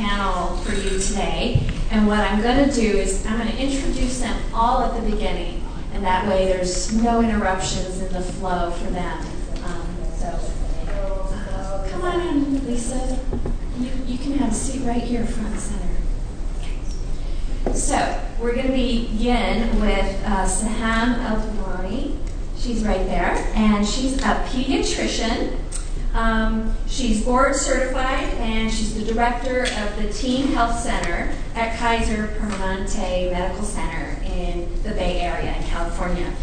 panel for you today. And what I'm going to do is I'm going to introduce them all at the beginning, and that way there's no interruptions in the flow for them. Come on in, Lisa. You can have a seat right here, front and center. So we're going to begin with Seham Eldiwany. She's right there, and she's a pediatrician. She's board certified, and she's the director of the Teen Health Center at Kaiser Permanente Medical Center in the Bay Area in California.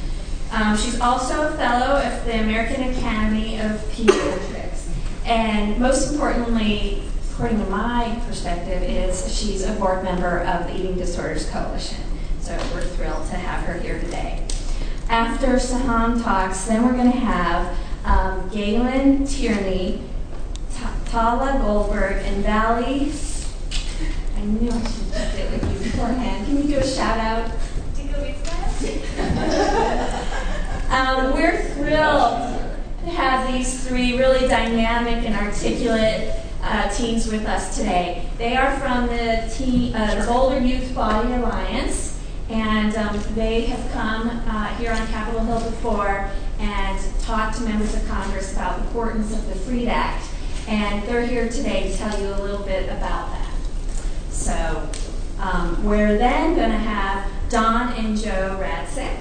She's also a fellow of the American Academy of Pediatrics, and most importantly, according to my perspective, is she's a board member of the Eating Disorders Coalition. So we're thrilled to have her here today. After Seham talks, then we're going to have Galen Tierney, Tala Goldberg, and Valley. I knew I should have did it with you beforehand. Can you do a shout out? We're thrilled to have these three really dynamic and articulate teens with us today. They are from the Boulder Youth Body Alliance, and they have come here on Capitol Hill before and talked to members of Congress about the importance of the FREED Act, and they're here today to tell you a little bit about that. So we're then going to have Don and Joe Radsick,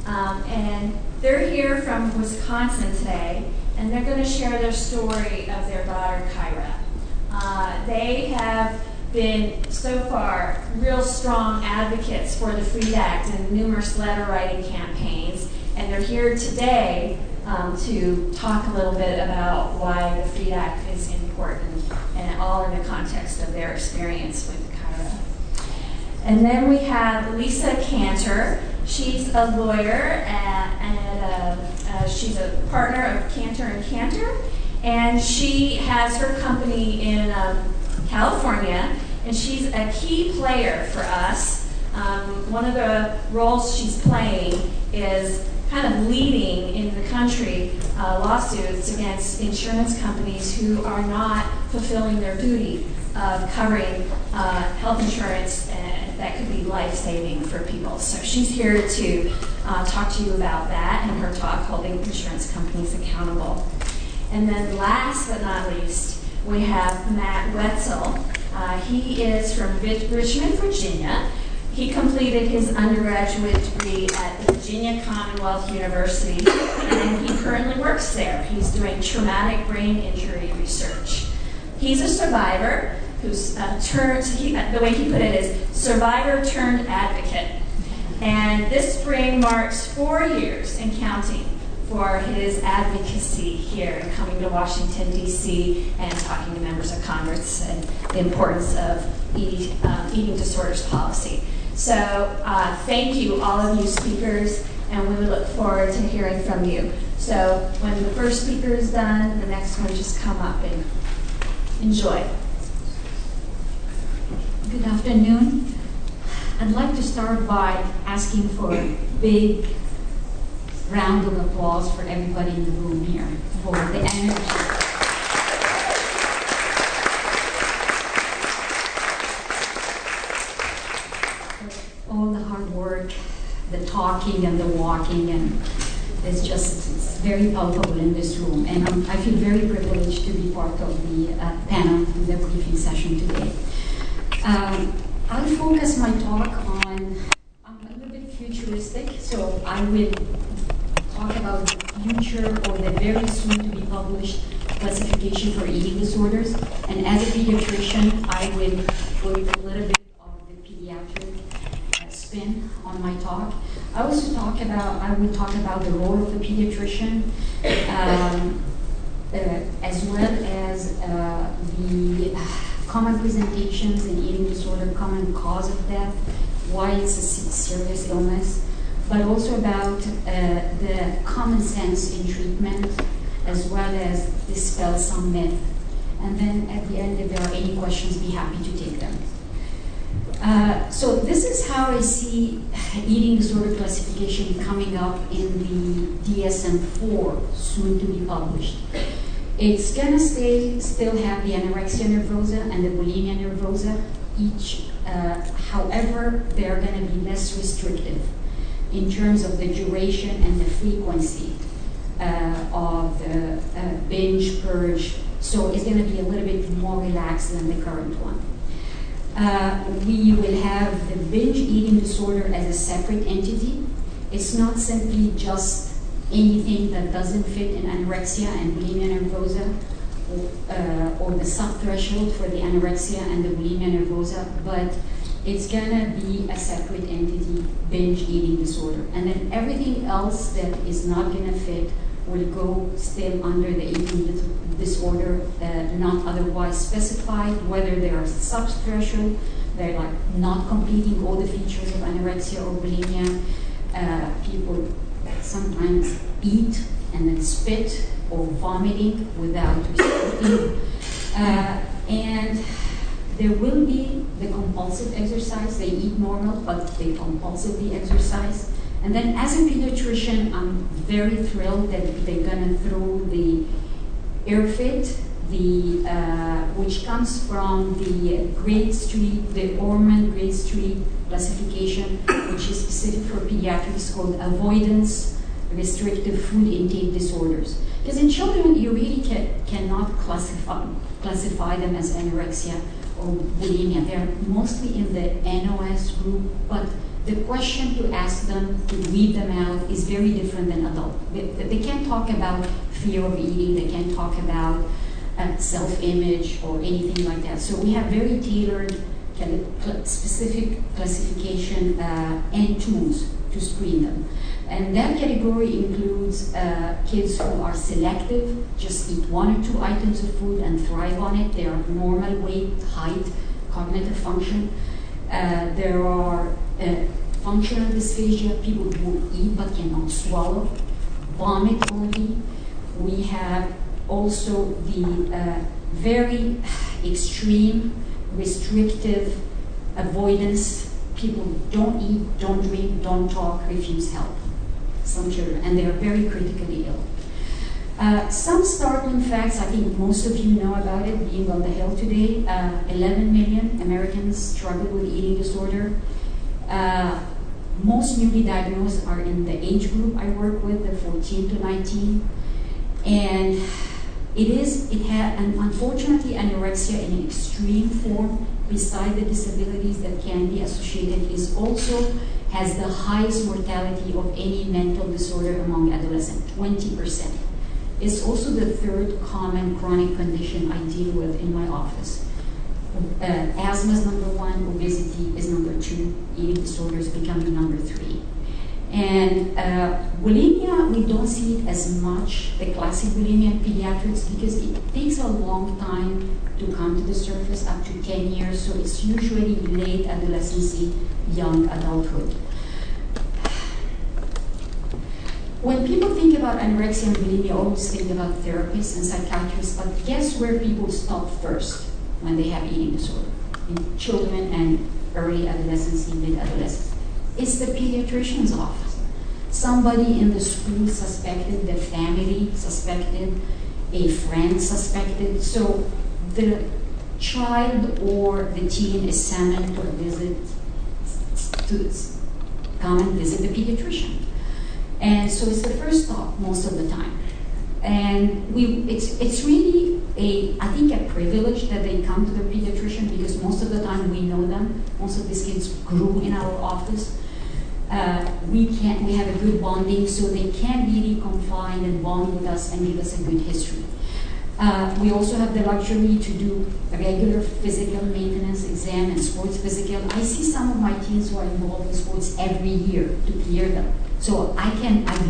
and they're here from Wisconsin today, and they're going to share their story of their daughter, Kyra. They have been, so far, real strong advocates for the FREED Act and numerous letter-writing campaigns, and they're here today to talk a little bit about why the FREED Act is important, and all in the context of their experience with Kyra. And then we have Lisa Cantor. She's a lawyer, and she's a partner of Cantor & Cantor, and she has her company in California, and she's a key player for us. One of the roles she's playing is kind of leading in the country lawsuits against insurance companies who are not fulfilling their duty of covering health insurance that could be life-saving for people. So she's here to talk to you about that in her talk, Holding Insurance Companies Accountable. And then last but not least, we have Matt Wetzel. He is from Richmond, Virginia. He completed his undergraduate degree at the Virginia Commonwealth University, and he currently works there. He's doing traumatic brain injury research. He's a survivor who's the way he put it is survivor turned advocate. And this spring marks 4 years and counting for his advocacy here and coming to Washington, D.C. and talking to members of Congress and the importance of eating disorders policy. So thank you, all of you speakers, and we look forward to hearing from you. So when the first speaker is done, the next one just come up and enjoy. Good afternoon. I'd like to start by asking for a big round of applause for everybody in the room here for the energy. All the hard work, the talking and the walking, and it's very palpable in this room. And I feel very privileged to be part of the panel in the briefing session today. I'll focus my talk on, I'm a little bit futuristic, so I will talk about the future or the very soon to be published classification for eating disorders. And as a pediatrician, I will put a little bit of the pediatric spin on my talk. I will talk about the role of the pediatrician, as well as the common presentations in eating disorder, common cause of death, why it's a serious illness, but also about the common sense in treatment, as well as dispel some myth. And then at the end, if there are any questions, be happy to take them. So this is how I see eating disorder classification coming up in the DSM-4, soon to be published. It's gonna still have the anorexia nervosa and the bulimia nervosa each. However, they're gonna be less restrictive in terms of the duration and the frequency of the binge, purge. So it's gonna be a little bit more relaxed than the current one. We will have the binge eating disorder as a separate entity. It's not simply just anything that doesn't fit in anorexia and bulimia nervosa, or the sub-threshold for the anorexia and the bulimia nervosa, but it's gonna be a separate entity, binge eating disorder. And then everything else that is not gonna fit will go still under the eating disorder, not otherwise specified, whether they are sub-threshold, they're like not completing all the features of anorexia or bulimia. People sometimes eat and then spit or vomiting without restricting. And there will be the compulsive exercise. They eat normal, but they compulsively exercise. And then as a pediatrician, I'm very thrilled that they're gonna throw the AirFit, which comes from the Grade Street, the Orman Grade Street classification, which is specific for pediatrics, called avoidance restrictive food intake disorders. Because in children, you really cannot classify them as anorexia or bulimia. They're mostly in the NOS group, but the question to ask them, to weed them out, is very different than adult. They can't talk about fear of eating, they can't talk about self-image or anything like that. So we have very tailored, specific classification and tools to screen them. And that category includes kids who are selective, just eat 1 or 2 items of food and thrive on it. They are normal weight, height, cognitive function. There are functional dysphagia, people who eat but cannot swallow, vomit only. We have also the very extreme restrictive avoidance. People don't eat, don't drink, don't talk, refuse help. Some children, and they are very critically ill. Some startling facts, I think most of you know about it, being on the Hill today. 11 million Americans struggle with eating disorder. Most newly diagnosed are in the age group I work with, the 14 to 19. And and unfortunately, anorexia in an extreme form, beside the disabilities that can be associated, has the highest mortality of any mental disorder among adolescents, 20%. It's also the 3rd common chronic condition I deal with in my office. Asthma is number 1, obesity is number 2, eating disorders becoming number 3. And bulimia, we don't see it as much, the classic bulimia in pediatrics, because it takes a long time to come to the surface, up to 10 years, so it's usually late adolescence, young adulthood. When people think about anorexia and bulimia, always think about therapists and psychiatrists, but guess where people stop first when they have eating disorder? In children and early adolescence, mid-adolescence. It's the pediatrician's office. Somebody in the school suspected, the family suspected, a friend suspected. So the child or the teen is summoned to a visit, to come and visit the pediatrician. And so it's the first stop most of the time. And it's really I think a privilege that they come to the pediatrician, because most of the time we know them. Most of these kids grew in our office. We have a good bonding, so they can really confide and bond with us and give us a good history. We also have the luxury to do regular physical maintenance exam and sports physical. I see some of my teens who are involved in sports every year to clear them. So I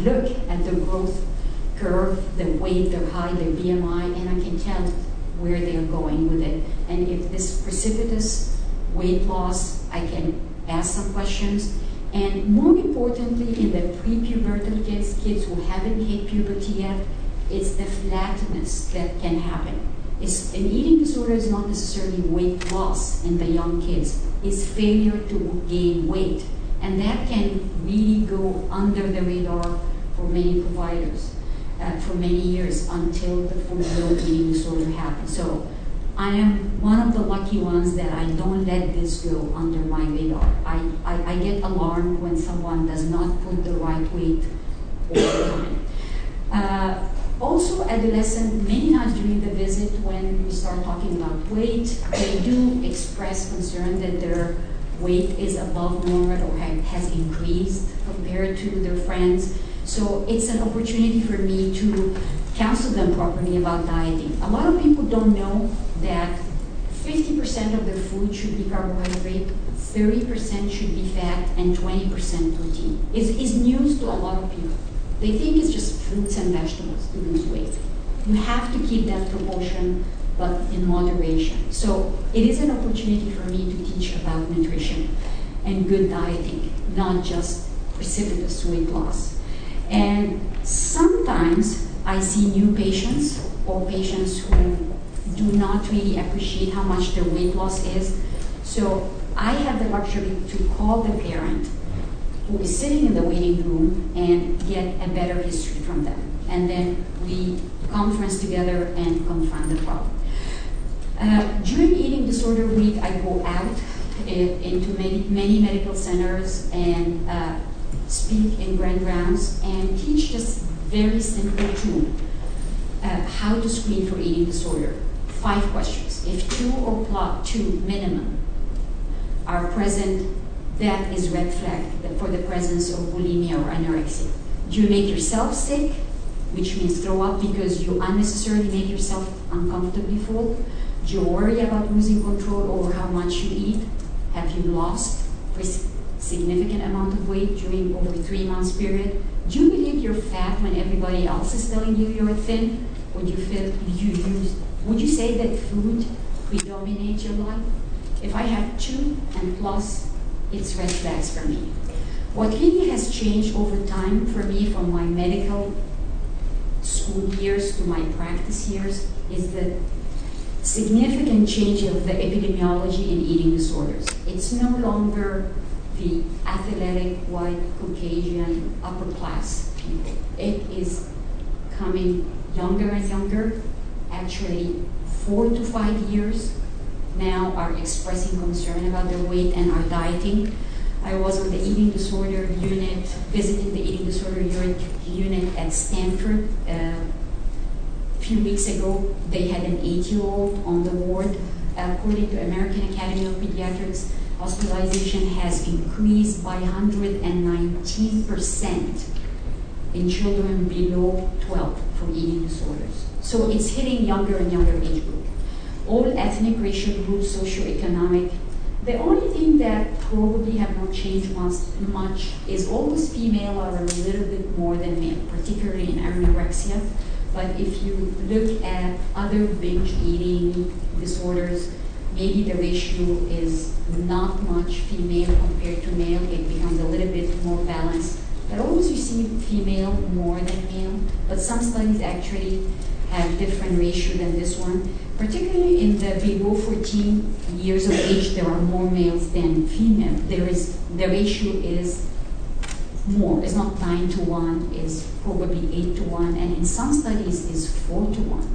look at the growth curve, the weight, their height, their BMI, and I can tell where they are going with it. And if this precipitous weight loss, I can ask some questions. And more importantly, in the prepubertal kids who haven't hit puberty yet, it's the flatness that can happen. An eating disorder is not necessarily weight loss in the young kids. It's failure to gain weight. And that can really go under the radar for many providers. for many years until the full-blown eating disorder happened. So I am one of the lucky ones that I don't let this go under my radar. I get alarmed when someone does not put the right weight all the time. Also, adolescent, many times during the visit when we start talking about weight, they do express concern that their weight is above normal or has increased compared to their friends. So it's an opportunity for me to counsel them properly about dieting. A lot of people don't know that 50% of their food should be carbohydrate, 30% should be fat, and 20% protein. It's news to a lot of people. They think it's just fruits and vegetables to lose weight. You have to keep that proportion, but in moderation. So it is an opportunity for me to teach about nutrition and good dieting, not just precipitous weight loss. And sometimes I see new patients or patients who do not really appreciate how much their weight loss is. So I have the luxury to call the parent who is sitting in the waiting room and get a better history from them. And then we conference together and confront the problem. During eating disorder week, I go out into many medical centers and speak in grand rounds and teach just very simple tool, how to screen for eating disorder. 5 questions. If 2 or +2 minimum are present, that is red flag for the presence of bulimia or anorexia. Do you make yourself sick, which means throw up because you unnecessarily make yourself uncomfortably full? Do you worry about losing control over how much you eat? Have you lost a significant amount of weight during over 3 months period? Do you believe you're fat when everybody else is telling you you're thin? Would you say that food predominates your life? If I have 2 and plus, it's red flags for me. What really has changed over time for me from my medical school years to my practice years is the significant change of the epidemiology in eating disorders. It's no longer the athletic, white, Caucasian, upper class people. It is coming younger and younger. Actually, 4 to 5 years now are expressing concern about their weight and are dieting. I was on the eating disorder unit, visiting the eating disorder unit at Stanford a few weeks ago. They had an 8-year-old on the ward. According to American Academy of Pediatrics, hospitalization has increased by 119% in children below 12 for eating disorders. So it's hitting younger and younger age group. All ethnic, racial groups, socioeconomic. The only thing that probably have not changed much is always female are a little bit more than male, particularly in anorexia. But if you look at other binge eating disorders, maybe the ratio is not much female compared to male. It becomes a little bit more balanced. But always you see female more than male. But some studies actually have different ratio than this one. Particularly in the below 14 years of age, there are more males than female. The ratio is more. It's not 9-to-1, it's probably 8-to-1, and in some studies is 4-to-1.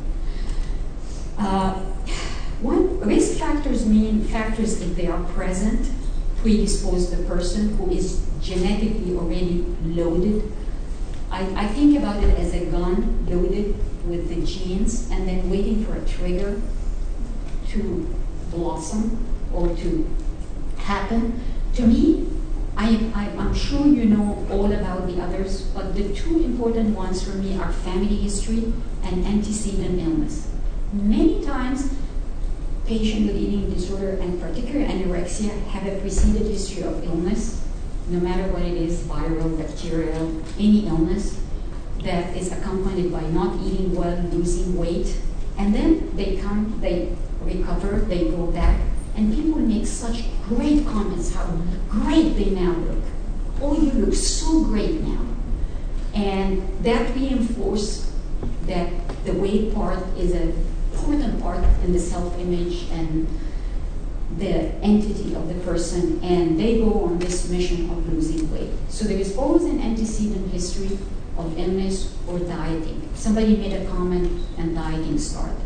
One risk factors mean factors if they are present, predispose the person who is genetically already loaded. I think about it as a gun loaded with the genes and then waiting for a trigger to blossom or to happen. To me, I'm sure you know all about the others, but the 2 important ones for me are family history and antecedent illness. Many times, patients with eating disorder and particularly anorexia have a preceded history of illness, no matter what it is, viral, bacterial, any illness that is accompanied by not eating well, losing weight, and then they come, they recover, they go back, and people make such great comments how great they now look. Oh, you look so great now. And that reinforces that the weight part is an important part in the self-image and the entity of the person, and they go on this mission of losing weight. So there is always an antecedent history. of illness or dieting. Somebody made a comment and dieting started.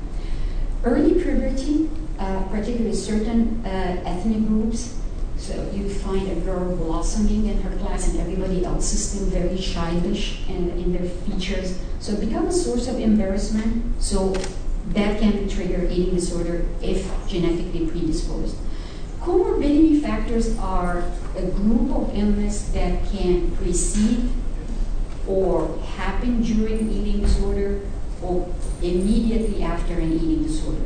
Early puberty, particularly certain ethnic groups, so you find a girl blossoming in her class and everybody else is still very childish in their features. So it becomes a source of embarrassment. So that can trigger eating disorder if genetically predisposed. Comorbidity factors are a group of illness that can precede or happen during eating disorder or immediately after an eating disorder.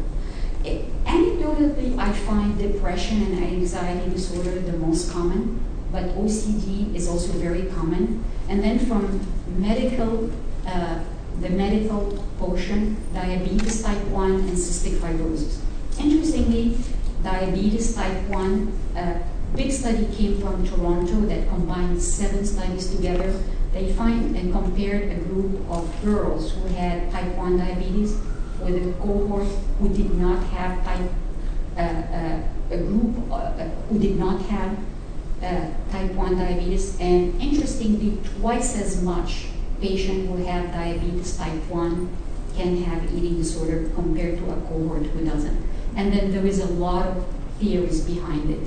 Anecdotally, I find depression and anxiety disorder the most common, but OCD is also very common. And then from medical, the medical portion, diabetes type 1 and cystic fibrosis. Interestingly, diabetes type 1, a big study came from Toronto that combined 7 studies together. They find and compared a group of girls who had type 1 diabetes with a cohort who did not have a group who did not have type 1 diabetes, and interestingly, twice as much patients who have diabetes type 1 can have eating disorder compared to a cohort who doesn't. And then there is a lot of theories behind it.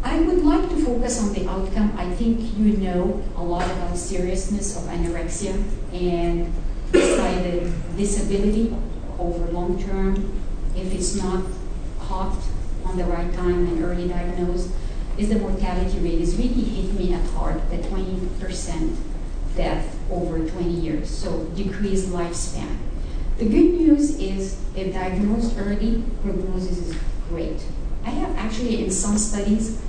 I would like to focus on the outcome. I think you know a lot about seriousness of anorexia and decided disability over long term, if it's not caught on the right time and early diagnosed, is the mortality rate is really hit me at heart, the 20% death over 20 years, so decreased lifespan. The good news is if diagnosed early, prognosis is great. I have actually in some studies,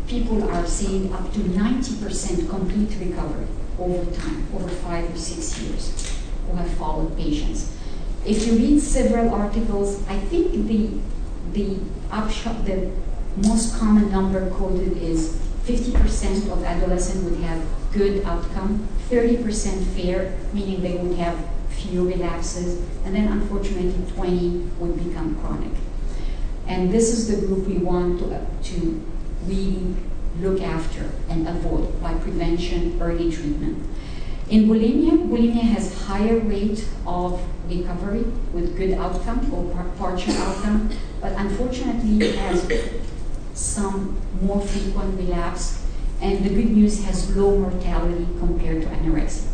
people are seeing up to 90% complete recovery over time, over 5 or 6 years, who have followed patients. If you read several articles, I think the upshot, the most common number quoted is 50% of adolescents would have good outcome, 30% fair, meaning they would have few relapses, and then unfortunately 20 would become chronic. And this is the group we want to really look after and avoid by prevention, early treatment. In bulimia has higher rate of recovery with good outcome or partial outcome, but unfortunately it has some more frequent relapse, and the good news has low mortality compared to anorexia.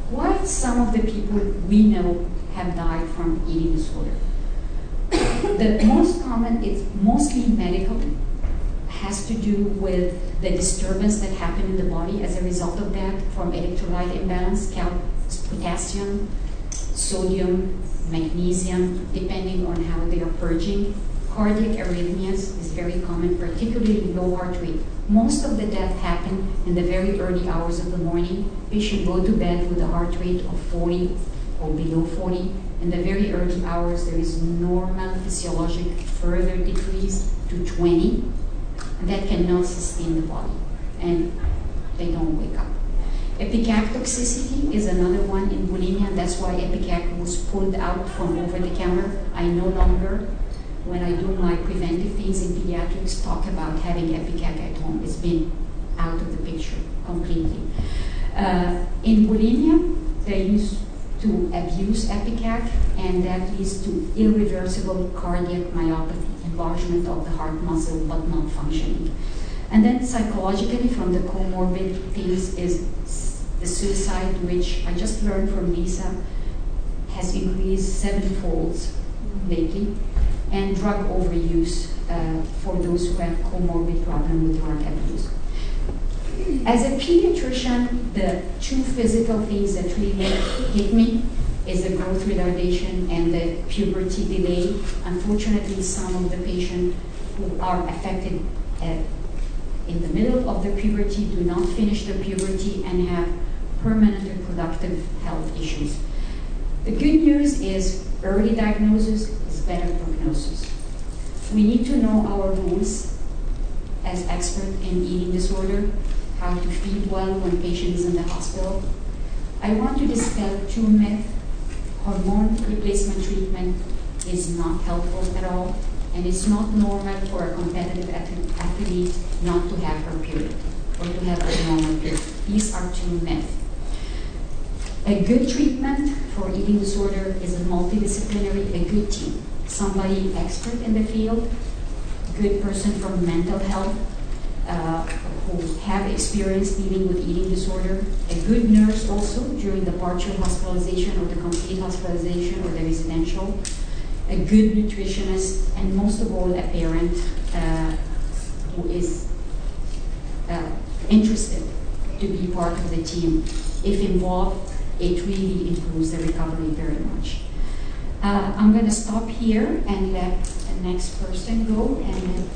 Why some of the people we know have died from eating disorder? The most common is mostly medical, has to do with the disturbance that happened in the body as a result of that, from electrolyte imbalance, potassium, sodium, magnesium, depending on how they are purging. Cardiac arrhythmias is very common, particularly low heart rate. Most of the death happen in the very early hours of the morning. Patient go to bed with a heart rate of 40 or below 40. In the very early hours, there is normal physiologic further decrease to 20. And that cannot sustain the body, and they don't wake up. Epicac toxicity is another one in bulimia, and that's why Epicac was pulled out from over the counter. I no longer, when I do my preventive things in pediatrics, talk about having Epicac at home. It's been out of the picture completely. In bulimia, they used to abuse Epicac, and that leads to irreversible cardiac myopathy, enlargement of the heart muscle but not functioning. And then psychologically, from the comorbid things, is the suicide, which I just learned from Lisa has increased 7-fold lately, and drug overuse for those who have comorbid problem with drug abuse. As a pediatrician, the 2 physical things that really hit me is the growth retardation and the puberty delay. Unfortunately, some of the patients who are affected in the middle of their puberty do not finish their puberty and have permanent reproductive health issues. The good news is early diagnosis is better prognosis. We need to know our rules as experts in eating disorder, how to feed well when patient is in the hospital. I want to dispel 2 myths. Hormone replacement treatment is not helpful at all, and it's not normal for a competitive athlete not to have her period. or to have abnormal period. These are two myths. A good treatment for eating disorder is a multidisciplinary, a good team. Somebody expert in the field, good person from mental health, who have experience dealing with eating disorder, a good nurse also during the partial hospitalization or the complete hospitalization or the residential, a good nutritionist, and most of all, a parent who is interested to be part of the team. If involved, it really improves the recovery very much. I'm going to stop here and let the next person go, and